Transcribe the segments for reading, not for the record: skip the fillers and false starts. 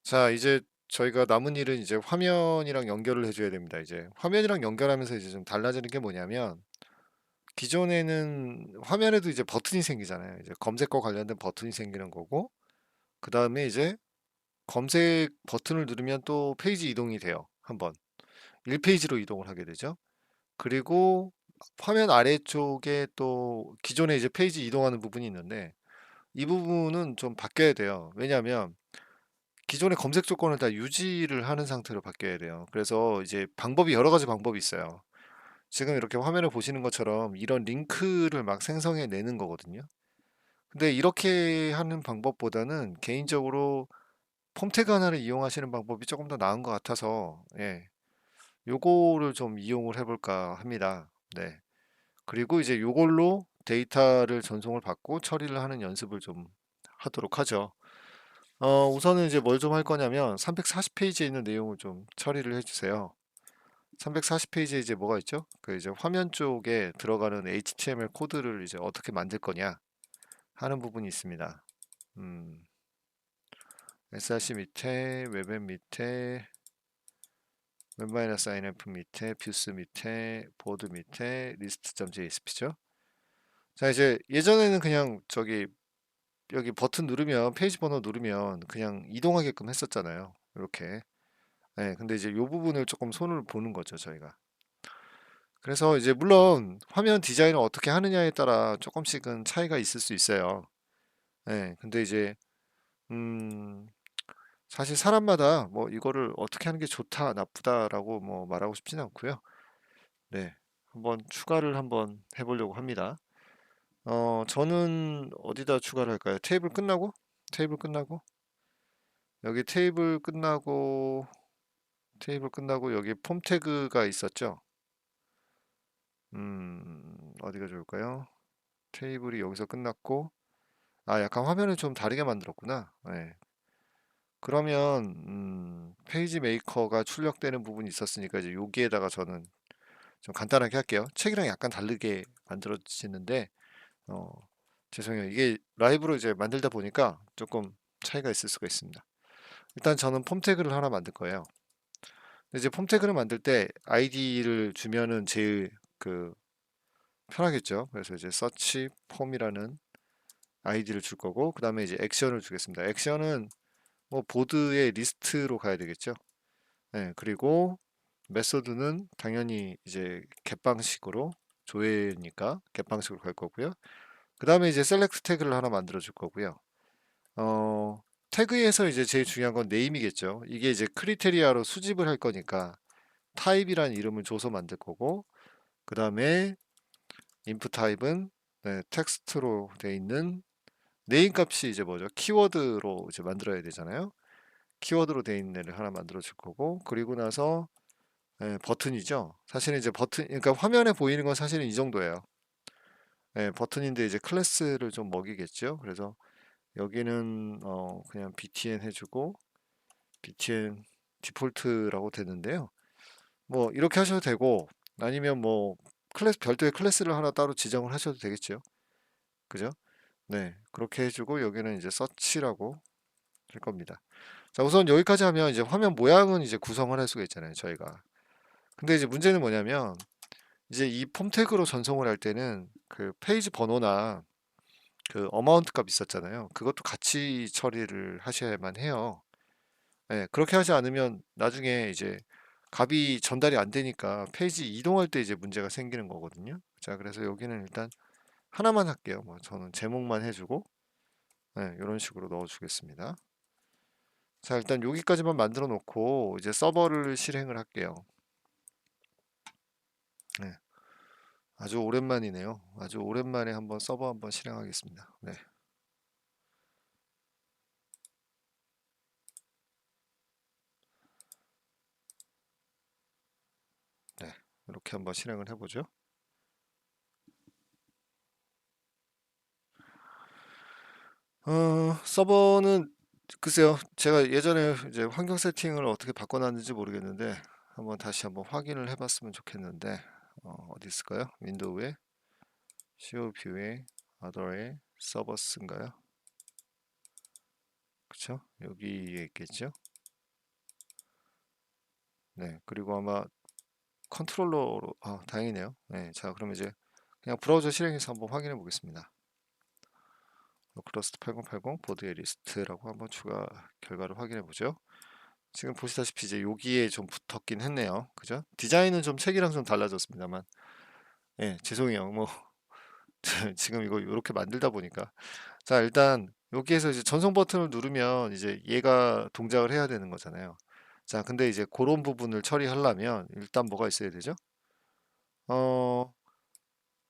자, 이제 저희가 남은 일은 이제 화면이랑 연결을 해줘야 됩니다. 이제 화면이랑 연결하면서 이제 좀 달라지는 게 뭐냐면, 기존에는 화면에도 이제 버튼이 생기잖아요. 이제 검색과 관련된 버튼이 생기는 거고, 그 다음에 이제 검색 버튼을 누르면 또 페이지 이동이 돼요. 한번 1페이지로 이동을 하게 되죠. 그리고 화면 아래쪽에 또 기존에 이제 페이지 이동하는 부분이 있는데, 이 부분은 좀 바뀌어야 돼요. 왜냐하면 기존의 검색 조건을 다 유지를 하는 상태로 바뀌어야 돼요. 그래서 이제 방법이 여러 가지 방법이 있어요. 지금 이렇게 화면을 보시는 것처럼 이런 링크를 막 생성해 내는 거거든요. 근데 이렇게 하는 방법보다는 개인적으로 폼 태그 하나를 이용하시는 방법이 조금 더 나은 것 같아서, 예, 요거를 좀 이용을 해볼까 합니다. 네. 그리고 이제 요걸로 데이터를 전송을 받고 처리를 하는 연습을 좀 하도록 하죠. 우선은 이제 뭘 좀 할 거냐면 340페이지에 있는 내용을 좀 처리를 해주세요. 340페이지에 이제 뭐가 있죠? 그 이제 화면 쪽에 들어가는 HTML 코드를 이제 어떻게 만들 거냐 하는 부분이 있습니다. src 밑에, 웹앱 밑에, 웹-inf 밑에, 뷰스 밑에, 보드 밑에, list.jsp죠. 자, 이제 예전에는 그냥 저기 여기 버튼 누르면 페이지 번호 누르면 그냥 이동하게끔 했었잖아요. 이렇게. 네, 근데 이제 이 부분을 조금 손을 보는 거죠, 저희가. 그래서 이제 물론 화면 디자인을 어떻게 하느냐에 따라 조금씩은 차이가 있을 수 있어요. 네, 근데 이제 음, 사실 사람마다 뭐 이거를 어떻게 하는 게 좋다, 나쁘다라고 뭐 말하고 싶지는 않고요. 네, 한번 추가를 한번 해보려고 합니다. 저는 어디다 추가를 할까요? 테이블 끝나고? 테이블 끝나고? 여기 테이블 끝나고 여기 폼 태그가 있었죠? 어디가 좋을까요? 테이블이 여기서 끝났고, 아, 약간 화면을 좀 다르게 만들었구나. 네. 그러면, 페이지 메이커가 출력되는 부분이 있었으니까 이제 여기에다가 저는 좀 간단하게 할게요. 책이랑 약간 다르게 만들어지는데, 어, 죄송해요. 이게 라이브로 이제 만들다 보니까 조금 차이가 있을 수가 있습니다. 일단 저는 폼 태그를 하나 만들 거예요. 근데 이제 폼 태그를 만들 때 아이디를 주면은 제일 그 편하겠죠. 그래서 이제 서치 폼이라는 아이디를 줄 거고, 그 다음에 이제 액션을 주겠습니다. 액션은 뭐 보드의 리스트로 가야 되겠죠. 네, 그리고 메소드는 당연히 이제 겟방식으로 조회니까 겟방식으로 갈 거고요. 그 다음에 이제 셀렉트 태그를 하나 만들어 줄 거고요. 태그에서 이제 제일 중요한 건 네임이겠죠. 이게 이제 크리테리아로 수집을 할 거니까 타입이란 이름을 줘서 만들 거고, 그 다음에 인풋 타입은 네, 텍스트로 돼 있는 네임 값이 이제 뭐죠? 키워드로 이제 만들어야 되잖아요. 키워드로 돼 있는 애를 하나 만들어 줄 거고, 그리고 나서 버튼이죠. 사실은 이제 버튼, 그러니까 화면에 보이는 건 사실은 이 정도예요. 버튼인데 이제 클래스를 좀 먹이겠죠. 그래서 여기는 그냥 btn 해주고 btn 디폴트라고 되는데요. 뭐 이렇게 하셔도 되고 아니면 뭐 클래스 별도의 클래스를 하나 따로 지정을 하셔도 되겠죠. 그죠? 네, 그렇게 해주고 여기는 이제 서치라고 할 겁니다. 자, 우선 여기까지 하면 이제 화면 모양은 이제 구성을 할 수가 있잖아요, 저희가. 근데 이제 문제는 뭐냐면 이제 이 폼 태그로 전송을 할 때는 그 페이지 번호나 그 어마운트 값 있었잖아요. 그것도 같이 처리를 하셔야만 해요. 네, 그렇게 하지 않으면 나중에 이제 값이 전달이 안 되니까 페이지 이동할 때 이제 문제가 생기는 거거든요. 자, 그래서 여기는 일단 하나만 할게요. 뭐 저는 제목만 해주고 이런 식으로 넣어주겠습니다. 자, 일단 여기까지만 만들어 놓고 이제 서버를 실행을 할게요. 네, 아주 오랜만이네요. 아주 오랜만에 한번 서버 한번 실행하겠습니다. 네, 네, 이렇게 한번 실행을 해보죠. 서버는 글쎄요, 제가 예전에 이제 환경 세팅을 어떻게 바꿔놨는지 모르겠는데 다시 한번 확인을 해봤으면 좋겠는데 어디 있을까요? 윈도우에 CO 뷰에 other에 서버스인가요? 그쵸? 여기에 있겠죠? 네, 그리고 아마 컨트롤러로, 다행이네요. 네, 자, 그럼 이제 그냥 브라우저 실행해서 한번 확인해 보겠습니다. 로컬호스트 8080 보드의 리스트라고 한번 추가 결과를 확인해 보죠. 지금 보시다시피 이제 여기에 좀 붙었긴 했네요. 그죠? 디자인은 좀 책이랑 좀 달라졌습니다만. 예, 죄송해요. 뭐, 지금 이거 이렇게 만들다 보니까. 자, 일단 여기에서 이제 전송 버튼을 누르면 이제 얘가 동작을 해야 되는 거잖아요. 자, 근데 이제 그런 부분을 처리하려면 일단 뭐가 있어야 되죠? 어,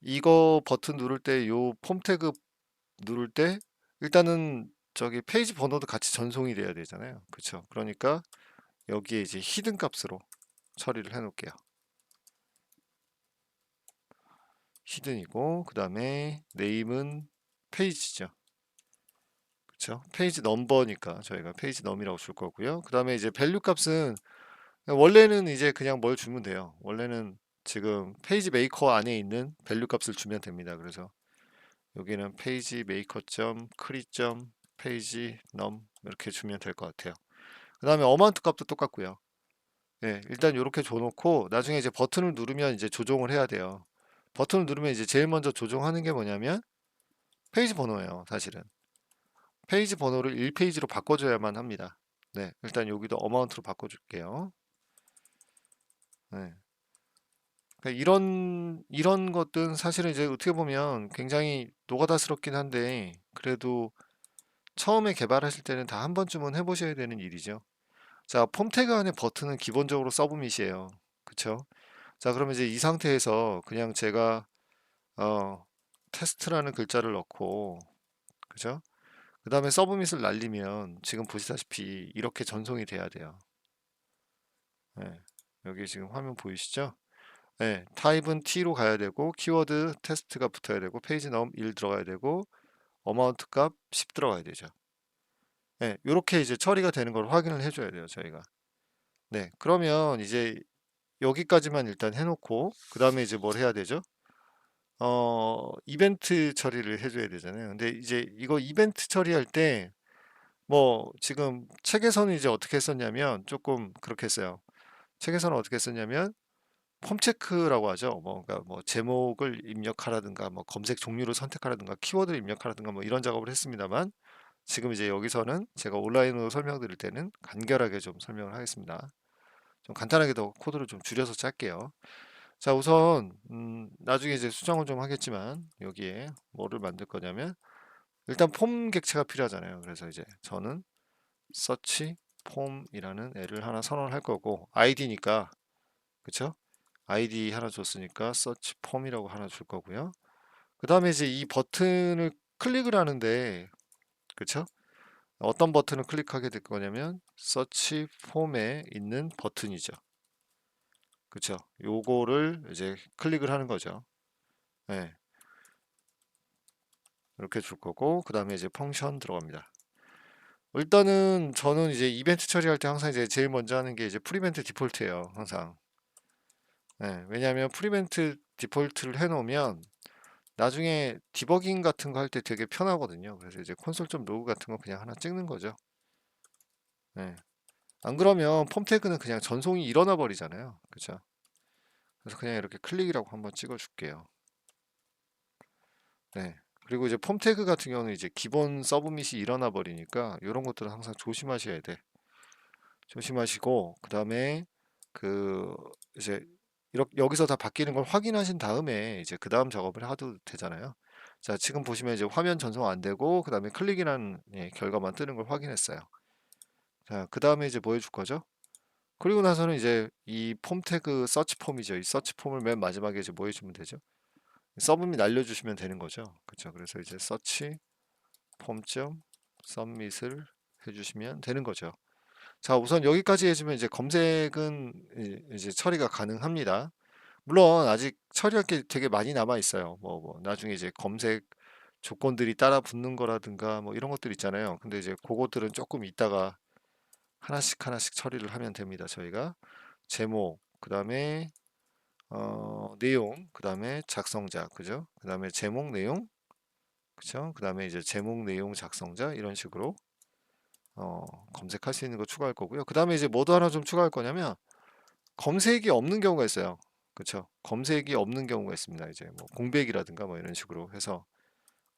이거 버튼 누를 때 요 폼 태그 누를 때 일단은 저기 페이지 번호도 같이 전송이 돼야 되잖아요. 그쵸? 그러니까 여기에 이제 히든 값으로 처리를 해 놓을게요. 히든이고 그 다음에 네임은 페이지죠. 그쵸? 페이지 넘버니까 저희가 페이지 넘이라고 줄 거고요. 그 다음에 이제 밸류 값은 원래는 이제 그냥 뭘 주면 돼요. 원래는 지금 페이지 메이커 안에 있는 밸류 값을 주면 됩니다. 그래서 여기는 페이지 메이커 점 크리 점 페이지 넘 이렇게 주면 될 것 같아요. 그 다음에 어마운트 값도 똑같고요. 네, 일단 이렇게 줘놓고 나중에 이제 버튼을 누르면 이제 조정을 해야 돼요. 버튼을 누르면 이제 제일 먼저 조정하는 게 뭐냐면 페이지 번호예요, 사실은. 페이지 번호를 1페이지로 바꿔줘야만 합니다. 네, 일단 여기도 어마운트로 바꿔줄게요. 네. 그러니까 이런 것들은 사실은 이제 어떻게 보면 굉장히 노가다스럽긴 한데 그래도 처음에 개발하실 때는 다 한 번쯤은 해보셔야 되는 일이죠. 자, 폼 태그 안에 버튼은 기본적으로 서브밋이에요. 그쵸? 자, 그러면 이제 이 상태에서 그냥 제가 어, 테스트라는 글자를 넣고, 그죠? 그 다음에 서브밋을 날리면 지금 보시다시피 이렇게 전송이 돼야 돼요. 네, 여기 지금 화면 보이시죠? 네, 타입은 T로 가야 되고, 키워드 테스트가 붙어야 되고, 페이지 넘 1 들어가야 되고, 어마운트 값 10 들어가야 되죠. 네, 이렇게 이제 처리가 되는 걸 확인을 해줘야 돼요, 저희가. 네, 그러면 이제 여기까지만 일단 해놓고, 그 다음에 이제 뭘 해야 되죠? 이벤트 처리를 해줘야 되잖아요. 근데 이제 이거 이벤트 처리할 때, 뭐, 지금 책에서는 이제 어떻게 했었냐면, 조금 그렇게 했어요. 책에서는 어떻게 했었냐면, 폼 체크라고 하죠. 뭐, 그러니까 뭐, 제목을 입력하라든가, 뭐, 검색 종류를 선택하라든가, 키워드를 입력하라든가, 뭐, 이런 작업을 했습니다만, 지금 이제 여기서는 제가 온라인으로 설명드릴 때는 간결하게 좀 설명을 하겠습니다. 좀 간단하게 더 코드를 좀 줄여서 짤게요. 자, 우선 나중에 이제 수정을 좀 하겠지만 여기에 뭐를 만들 거냐면 일단 폼 객체가 필요하잖아요. 그래서 이제 저는 search 폼이라는 애를 하나 선언할 거고 아이디니까 그쵸? 아이디 하나 줬으니까 search 폼이라고 하나 줄 거고요. 그 다음에 이제 이 버튼을 클릭을 하는데 그쵸? 어떤 버튼을 클릭하게 될 거냐면 search 폼에 있는 버튼이죠. 그쵸? 요거를 이제 클릭을 하는 거죠. 네. 이렇게 줄 거고 그 다음에 이제 펑션 들어갑니다. 일단은 저는 이제 이벤트 처리할 때 항상 이제 제일 먼저 하는 게 이제 프리벤트 디폴트예요. 항상. 네, 왜냐하면 프리벤트 디폴트를 해놓으면 나중에 디버깅 같은 거 할 때 되게 편하거든요. 그래서 이제 콘솔 좀 로그 같은 거 그냥 하나 찍는 거죠. 네. 안 그러면 폼 태그는 그냥 전송이 일어나 버리잖아요. 그죠? 그래서 그냥 이렇게 클릭이라고 한번 찍어 줄게요. 네. 그리고 이제 폼 태그 같은 경우는 이제 기본 서브밋이 일어나 버리니까 이런 것들은 항상 조심하셔야 돼. 조심하시고 그다음에 그 이제 이렇게 여기서 다 바뀌는 걸 확인하신 다음에 이제 그 다음 작업을 해도 되잖아요. 자, 지금 보시면 이제 화면 전송 안 되고 그다음에 클릭이라는 결과만 뜨는 걸 확인했어요. 자, 그다음에 이제 뭐 해줄 거죠? 그리고 나서는 이제 이 폼 태그 서치 폼이죠. 이 서치 폼을 맨 마지막에 이제 뭐 해주면 되죠? 서브밋 날려주시면 되는 거죠. 그렇죠. 그래서 이제 서치 폼점 서밋을 해주시면 되는 거죠. 자, 우선 여기까지 해주면 이제 검색은 이제 처리가 가능합니다. 물론 아직 처리할 게 되게 많이 남아 있어요. 뭐 나중에 이제 검색 조건들이 따라 붙는 거라든가 뭐 이런 것들 있잖아요. 근데 이제 그것들은 조금 이따가 하나씩 하나씩 처리를 하면 됩니다. 저희가 제목, 그다음에 내용, 그다음에 작성자, 그죠? 그다음에 제목 내용, 그죠? 그다음에 이제 제목 내용 작성자 이런 식으로 검색할 수 있는 거 추가할 거고요. 그다음에 이제 뭐도 하나 좀 추가할 거냐면 검색이 없는 경우가 있어요. 그쵸? 검색이 없는 경우가 있습니다. 이제 뭐 공백이라든가 뭐 이런 식으로 해서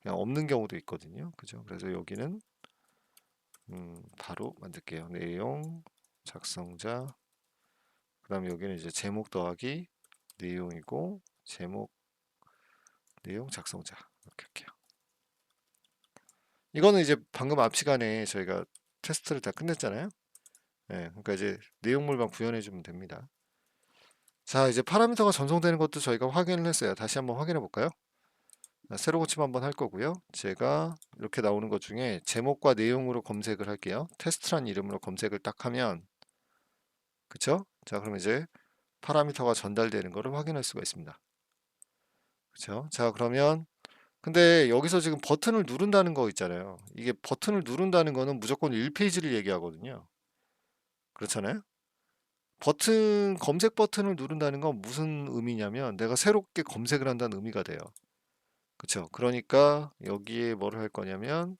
그냥 없는 경우도 있거든요. 그죠? 그래서 여기는 바로 만들게요. 내용, 작성자, 그 다음에 여기는 이제 제목 더하기 내용이고 제목, 내용, 작성자 이렇게 할게요. 이거는 이제 방금 앞 시간에 저희가 테스트를 다 끝냈잖아요. 네, 그러니까 이제 내용물만 구현해 주면 됩니다. 자, 이제 파라미터가 전송되는 것도 저희가 확인을 했어요. 다시 한번 확인해 볼까요? 새로 고침 한번 할 거고요. 제가 이렇게 나오는 것 중에 제목과 내용으로 검색을 할게요. 테스트란 이름으로 검색을 딱 하면, 그쵸? 자, 그럼 이제 파라미터가 전달되는 것을 확인할 수가 있습니다. 그쵸? 자, 그러면 근데 여기서 지금 버튼을 누른다는 거 있잖아요. 이게 버튼을 누른다는 거는 무조건 1페이지를 얘기하거든요. 그렇잖아요? 검색 버튼을 누른다는 건 무슨 의미냐면 내가 새롭게 검색을 한다는 의미가 돼요. 그쵸? 그러니까 여기에 뭐를 할 거냐면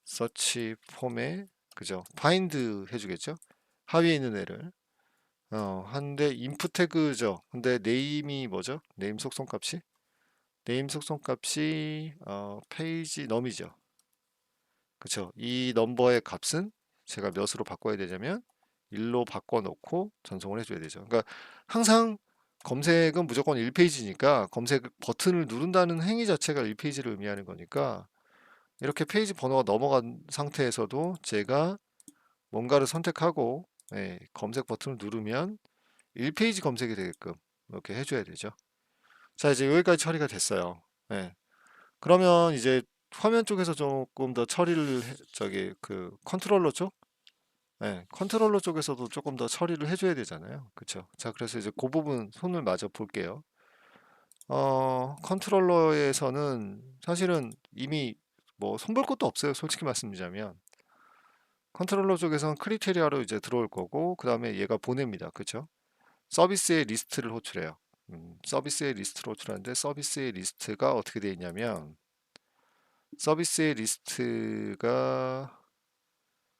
서치 폼에 그죠? 파인드 해주겠죠? 하위에 있는 애를 한데 인풋 태그죠. 근데 네임이 뭐죠? 네임 속성값이 네임 속성값이 페이지 넘이죠. 그쵸? 이 넘버의 값은 제가 몇으로 바꿔야 되냐면 1로 바꿔놓고 전송을 해줘야 되죠. 그러니까 항상 검색은 무조건 1페이지니까 검색 버튼을 누른다는 행위 자체가 1페이지를 의미하는 거니까 이렇게 페이지 번호가 넘어간 상태에서도 제가 뭔가를 선택하고 검색 버튼을 누르면 1페이지 검색이 되게끔 이렇게 해줘야 되죠. 자, 이제 여기까지 처리가 됐어요. 예. 그러면 이제 화면 쪽에서 조금 더 처리를 저기 그 컨트롤러 쪽, 컨트롤러 쪽에서도 조금 더 처리를 해줘야 되잖아요. 그쵸? 자, 그래서 이제 그 부분 손을 마저 볼게요. 컨트롤러에서는 사실은 이미 뭐 손볼 것도 없어요. 솔직히 말씀드리자면. 컨트롤러 쪽에서는 크리테리아로 이제 들어올 거고, 그 다음에 얘가 보냅니다. 그쵸? 서비스의 리스트를 호출해요. 서비스의 리스트를 호출하는데, 서비스의 리스트가 어떻게 되어 있냐면, 서비스의 리스트가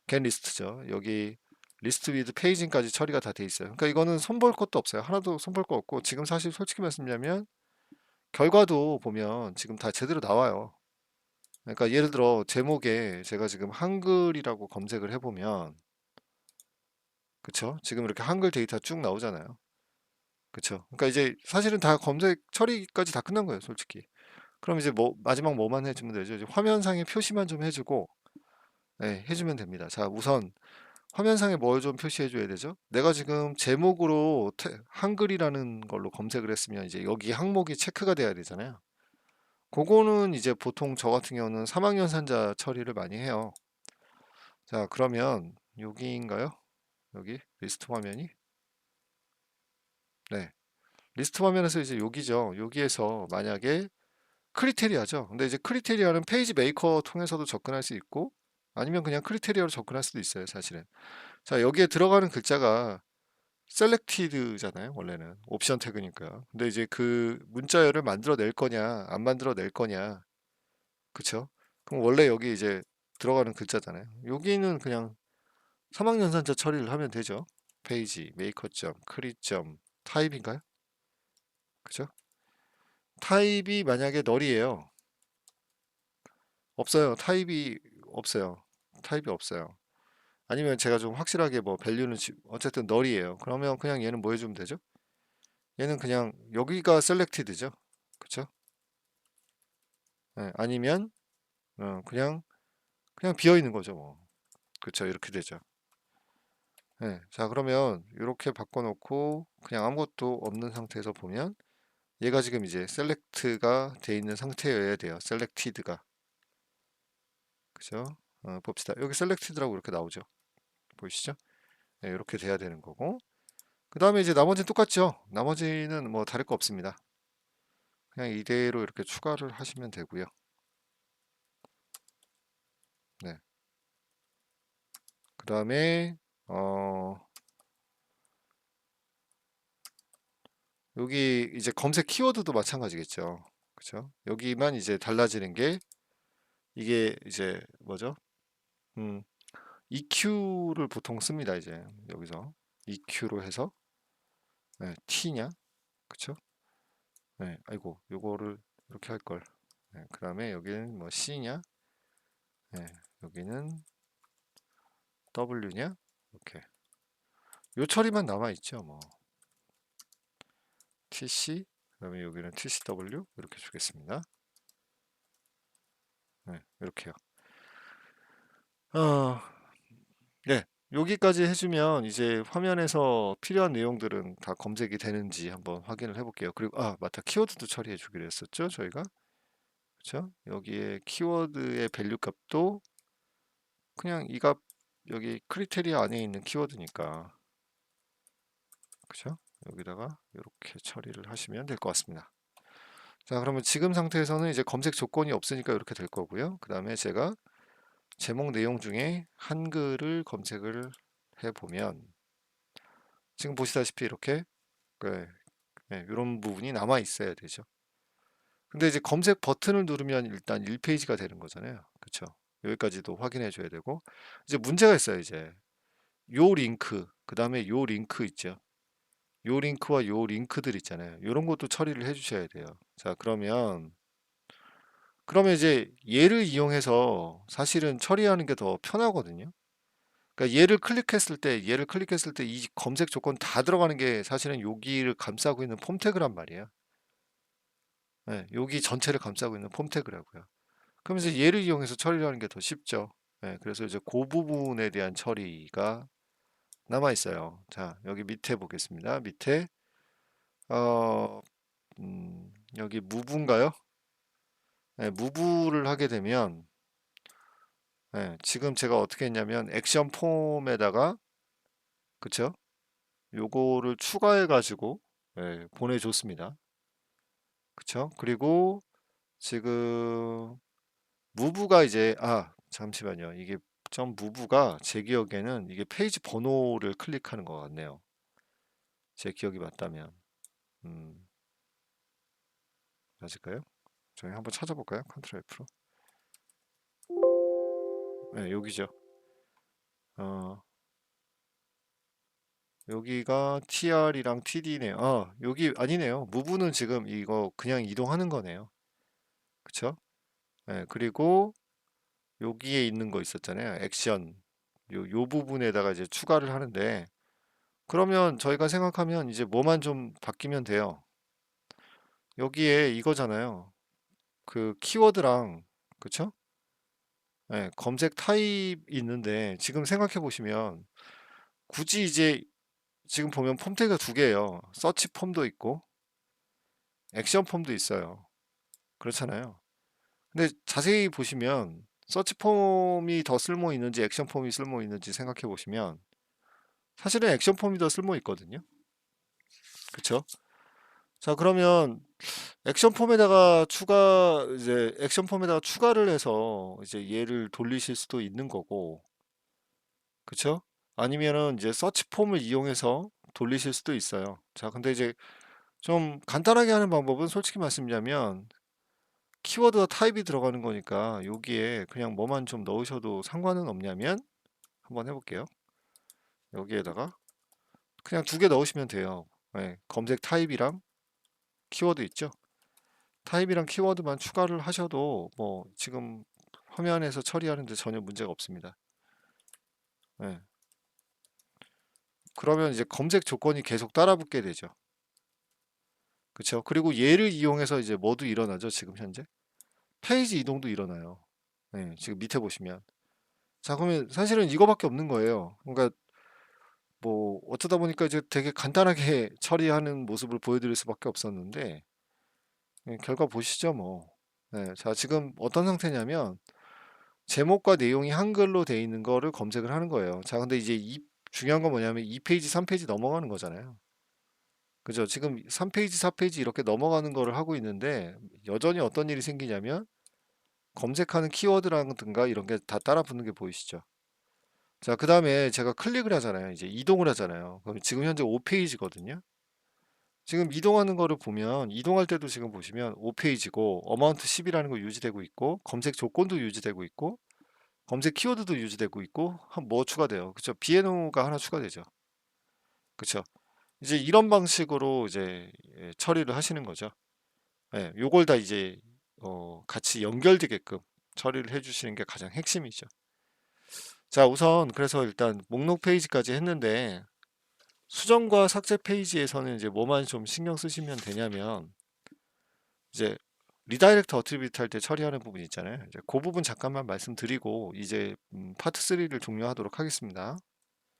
get 리스트죠. 여기 리스트 위드 페이징까지 처리가 다 돼 있어요. 그러니까 이거는 손볼 것도 없어요. 하나도 손볼 거 없고 지금 사실 솔직히 말씀드리면 결과도 보면 지금 다 제대로 나와요. 그러니까 예를 들어 제목에 제가 지금 한글이라고 검색을 해보면 그쵸? 지금 이렇게 한글 데이터 쭉 나오잖아요. 그쵸? 그러니까 이제 사실은 다 검색 처리까지 다 끝난 거예요, 솔직히. 그럼 이제 뭐 마지막 뭐만 해주면 되죠? 이제 화면상에 표시만 좀 해주고 해주면 됩니다. 자, 우선 화면상에 뭘 좀 표시해 줘야 되죠? 내가 지금 제목으로 한글이라는 걸로 검색을 했으면 이제 여기 항목이 체크가 돼야 되잖아요. 그거는 이제 보통 저 같은 경우는 사망연산자 처리를 많이 해요. 자, 그러면 여기인가요? 여기 리스트 화면이? 네. 리스트 화면에서 이제 여기죠. 여기에서 만약에 크리테리아죠. 근데 이제 크리테리아는 페이지 메이커 통해서도 접근할 수 있고 아니면 그냥 크리테리아로 접근할 수도 있어요, 사실은. 자, 여기에 들어가는 글자가 셀렉티드잖아요, 원래는. 옵션 태그니까. 근데 이제 그 문자열을 만들어 낼 거냐, 안 만들어 낼 거냐. 그쵸? 그럼 원래 여기 이제 들어가는 글자잖아요. 여기는 그냥 사망연산자 처리를 하면 되죠. 페이지, 메이커점, 크리점, 타입인가요? 그죠? 타입이 만약에 널이에요. 없어요. 타입이 없어요. 타입이 없어요. 아니면 제가 좀 확실하게 뭐 밸류는 어쨌든 널이에요. 그러면 그냥 얘는 뭐 해주면 되죠? 얘는 그냥 여기가 셀렉티드죠. 그쵸? 아니면 그냥 비어 있는 거죠, 뭐. 그쵸? 이렇게 되죠. 자, 그러면 이렇게 바꿔놓고 그냥 아무것도 없는 상태에서 보면 얘가 지금 이제 셀렉트가 돼 있는 상태여야 돼요. 셀렉티드가. 그죠? 봅시다. 여기 셀렉티드라고 이렇게 나오죠. 보이시죠? 이렇게 돼야 되는 거고. 그 다음에 이제 나머지는 똑같죠. 나머지는 뭐 다를 거 없습니다. 그냥 이대로 이렇게 추가를 하시면 되고요. 네. 그 다음에 여기 이제 검색 키워드도 마찬가지겠죠. 그쵸? 여기만 이제 달라지는 게 이게 이제 뭐죠? EQ를 보통 씁니다. 이제 여기서 EQ로 해서 네, T냐? 그쵸? 네, 아이고, 요거를 이렇게 할 걸. 네, 그 다음에 여기는 뭐 C냐? 네, 여기는 W냐? 이렇게. 요 처리만 남아 있죠, 뭐. TC, 그다음에 여기는 TCW 이렇게 주겠습니다. 네, 이렇게요. 어, 네, 여기까지 해주면 이제 화면에서 필요한 내용들은 다 검색이 되는지 한번 확인을 해볼게요. 그리고 맞다, 키워드도 처리해 주기로 했었죠, 저희가. 그렇죠? 여기에 키워드의 밸류 값도 그냥 이 값 여기 크리테리아 안에 있는 키워드니까, 그렇죠? 여기다가 이렇게 처리를 하시면 될 것 같습니다. 자, 그러면 지금 상태에서는 이제 검색 조건이 없으니까 이렇게 될 거고요. 그 다음에 제가 제목 내용 중에 한글을 검색을 해보면 지금 보시다시피 이렇게 네, 이런 부분이 남아 있어야 되죠. 근데 이제 검색 버튼을 누르면 일단 1페이지가 되는 거잖아요. 그렇죠? 여기까지도 확인해 줘야 되고 이제 문제가 있어요. 이제 요 링크, 그 다음에 요 링크 있죠. 요 링크와 요 링크들 있잖아요. 이런 것도 처리를 해 주셔야 돼요. 자, 그러면 이제 얘를 이용해서 사실은 처리하는 게 더 편하거든요. 그러니까 얘를 클릭했을 때 이 검색 조건 다 들어가는 게 사실은 여기를 감싸고 있는 폼 태그란 말이에요. 네, 여기 전체를 감싸고 있는 폼 태그라고요. 그럼 이제 얘를 이용해서 처리를 하는 게 더 쉽죠. 네, 그래서 이제 그 부분에 대한 처리가 남아 있어요. 자, 여기 밑에 보겠습니다. 밑에 어, 여기 무브인가요? 네, 무브를 하게 되면 지금 제가 어떻게 했냐면 액션 폼에다가 그쵸? 요거를 추가해 가지고 보내줬습니다. 그쵸? 그리고 지금 무브가 이제 잠시만요. 이게 점 무브가 제 기억에는 이게 페이지 번호를 클릭하는 것 같네요. 제 기억이 맞다면 맞을까요? 저희 한번 찾아볼까요? 컨트롤 F로. 네, 여기죠. 어, 여기가 TR이랑 TD네요. 여기 아니네요. 무브는 지금 이거 그냥 이동하는 거네요. 그쵸? 네, 그리고 여기에 있는 거 있었잖아요. 액션. 요 부분에다가 이제 추가를 하는데 그러면 저희가 생각하면 이제 뭐만 좀 바뀌면 돼요. 여기에 이거잖아요. 그 키워드랑 그쵸? 네, 검색 타입 있는데 지금 생각해 보시면 굳이 이제 지금 보면 폼 태그가 두 개예요. 서치 폼도 있고 액션 폼도 있어요. 그렇잖아요. 근데 자세히 보시면 서치 폼이 더 쓸모 있는지 액션 폼이 쓸모 있는지 생각해 보시면 사실은 액션 폼이 더 쓸모 있거든요. 그쵸? 자, 그러면 액션 폼에다가 추가를 해서 이제 얘를 돌리실 수도 있는 거고, 그쵸? 아니면은 이제 서치 폼을 이용해서 돌리실 수도 있어요. 자, 근데 이제 좀 간단하게 하는 방법은 솔직히 말씀드리면 키워드와 타입이 들어가는 거니까 여기에 그냥 뭐만 좀 넣으셔도 상관은 없냐면 한번 해볼게요. 여기에다가 그냥 두 개 넣으시면 돼요. 검색 타입이랑 키워드 있죠? 타입이랑 키워드만 추가를 하셔도 뭐 지금 화면에서 처리하는데 전혀 문제가 없습니다. 네. 그러면 이제 검색 조건이 계속 따라붙게 되죠. 그렇죠? 그리고 얘를 이용해서 이제 뭐도 일어나죠. 지금 현재 페이지 이동도 일어나요. 지금 밑에 보시면 자, 그러면 사실은 이거밖에 없는 거예요. 그러니까 뭐 어쩌다 보니까 이제 되게 간단하게 처리하는 모습을 보여드릴 수밖에 없었는데 결과 보시죠 뭐. 자, 지금 어떤 상태냐면 제목과 내용이 한글로 돼 있는 거를 검색을 하는 거예요. 자, 근데 이제 중요한 건 뭐냐면 2페이지, 3페이지 넘어가는 거잖아요. 그죠? 지금 3페이지, 4페이지 이렇게 넘어가는 거를 하고 있는데 여전히 어떤 일이 생기냐면 검색하는 키워드라든가 이런 게 다 따라 붙는 게 보이시죠? 자, 그 다음에 제가 클릭을 하잖아요. 이제 이동을 하잖아요. 그럼 지금 현재 5페이지거든요. 지금 이동하는 거를 보면 이동할 때도 지금 보시면 5페이지고 어마운트 10이라는 거 유지되고 있고 검색 조건도 유지되고 있고 검색 키워드도 유지되고 있고 뭐 추가돼요. 그쵸? 비에노가 하나 추가되죠. 그쵸? 이제 이런 방식으로 이제 처리를 하시는 거죠. 예, 요걸 다 이제 같이 연결되게끔 처리를 해주시는 게 가장 핵심이죠. 자, 우선 그래서 일단 목록 페이지까지 했는데 수정과 삭제 페이지에서는 이제 뭐만 좀 신경 쓰시면 되냐면 이제 리다이렉트 어트리뷰트 할 때 처리하는 부분 있잖아요. 이제 그 부분 잠깐만 말씀드리고 이제 파트 3를 종료하도록 하겠습니다.